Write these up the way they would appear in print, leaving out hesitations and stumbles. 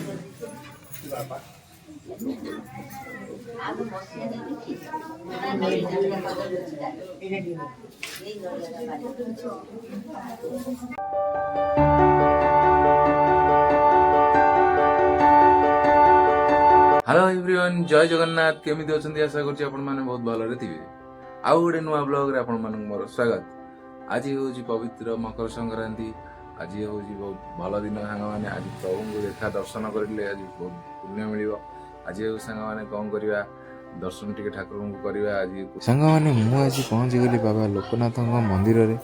Hello everyone, जय जगन्नाथ। केमिति अछंती? आशा करछि आपण माने बहुत भलरे थिबे। आउ गोटे नुआ ब्लॉग रे आपण मानक मोर स्वागत। आज होउछि पवित्र मकर संक्रांति। आज होउछि बहुत भल दिन। सांग माने आज प्रभु को देखा दर्शन करले आज बहुत पुण्य मिलिबो। आज सांग माने कोन करिवा, दर्शन टिके ठाकुर को करिवा। आज सांग माने मु आज पहुंच गेली बाबा लोकनाथ मंदिर रे।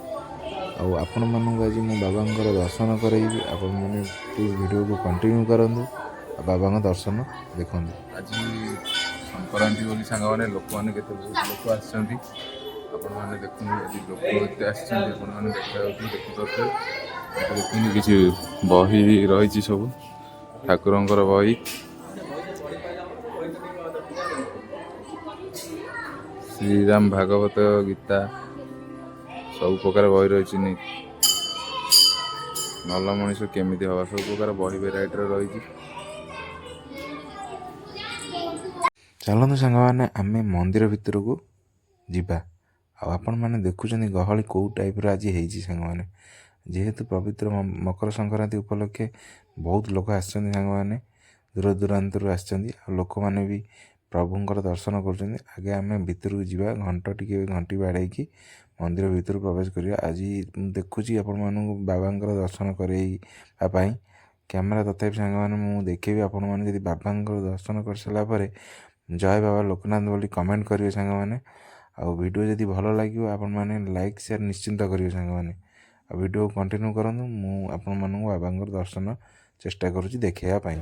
आपण मानक आज मु बाबा दर्शन करैबी। आपण माने प्लीज वीडियो को कंटिन्यू करंतु। बाबा दर्शन देखु। आज संक्रांति बोली सांग मैंने लोक मैंने लोक आसती देखते आज लोक एत देखते किसी बही रही सब ठाकुर बही श्रीराम भागवत गीता सब प्रकार बही रही। भल मनीष केमी हवा सब प्रकार बही भेराइटर रही। चलतु सांग मैंने आम मंदिर भितर को जीवा। आपण मैंने देखुं गहली कौ टाइप आज सांग मैंने जेहेतु पवित्र मकर संक्रांति उपलक्षे बहुत लोग आसंग मैंने दूर दूरांत लोक मैंने भी प्रभुंर दर्शन कर। आगे आम भितर को जीवा, घंटी बाड़े मंदिर भितर प्रवेश करिया। आज देखुची आपण मानू बाबा दर्शन करने कैमेरा तथापि सांग मैंने मुझे देखेबी। आपण मैंने बाबा दर्शन कर सारापर जय बाबा लोकनाथ बोली कमेंट करेंगे सांग मैंने। आ वीडियो जदि भल लगे आपण मैंने लाइक शेयर निश्चिंत करेंगे सांग मैंने। आ वीडियो कंटिन्यू करंतु। मु आपण मानू बाबा दर्शन चेष्टा करुँच देखापी।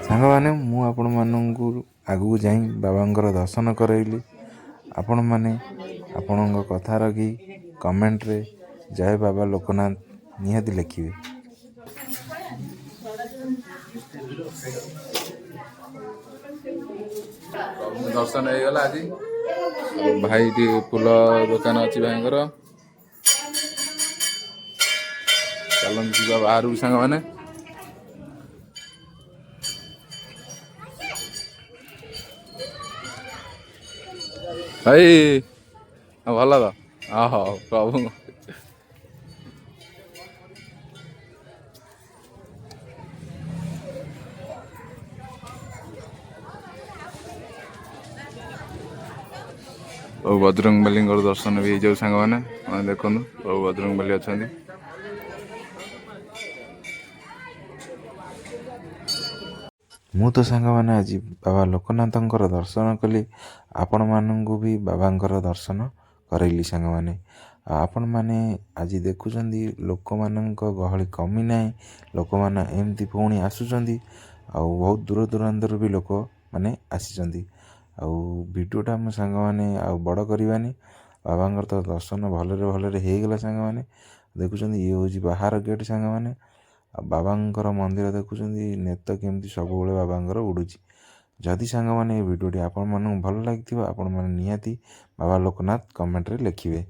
सांग मैंने मु आपण मानू आगू जाई बाबा दर्शन करैली। आपण मैंने आपण कथा रखी कमेंट रे जय बाबा लोकनाथ निहाती लिखिए। दर्शन हो गला। आज भाई फूल दुकान अच्छी भाई चलन जा बाहर सांग मैंने। भाई भल तो हाँ प्रभु प्रभु बजरंग बली दर्शन भी हो सांग मैंने देखु। प्रभु बजरंग बली अच्छा मु तो सांग मैंने आज बाबा लोकनाथ दर्शन कली। आपण मानू भी बाबा दर्शन करैली सांग मैंने। आपण मैंने आज देखुं लोक मान गहली कमी ना। लोक मैंने एमती पुणी आसुँच बहुत दूर दूरांत भी लोक मैंने आसी। वीडियोटा मो सांग मैंने बड़ करवानी। बाबा तो दर्शन भलरे भलरे होगला सांग मैंने। देखुं ये हूँ बाहर गेट सांग मैंने। बाबा मंदिर देखुं नेत केमती सब बाबा उड़ूची। जदि सांग मैंने वीडियोटी आपण मानू भल लगी आपण मैंने निहाती बाबा लोकनाथ कमेंट रे लिखिए।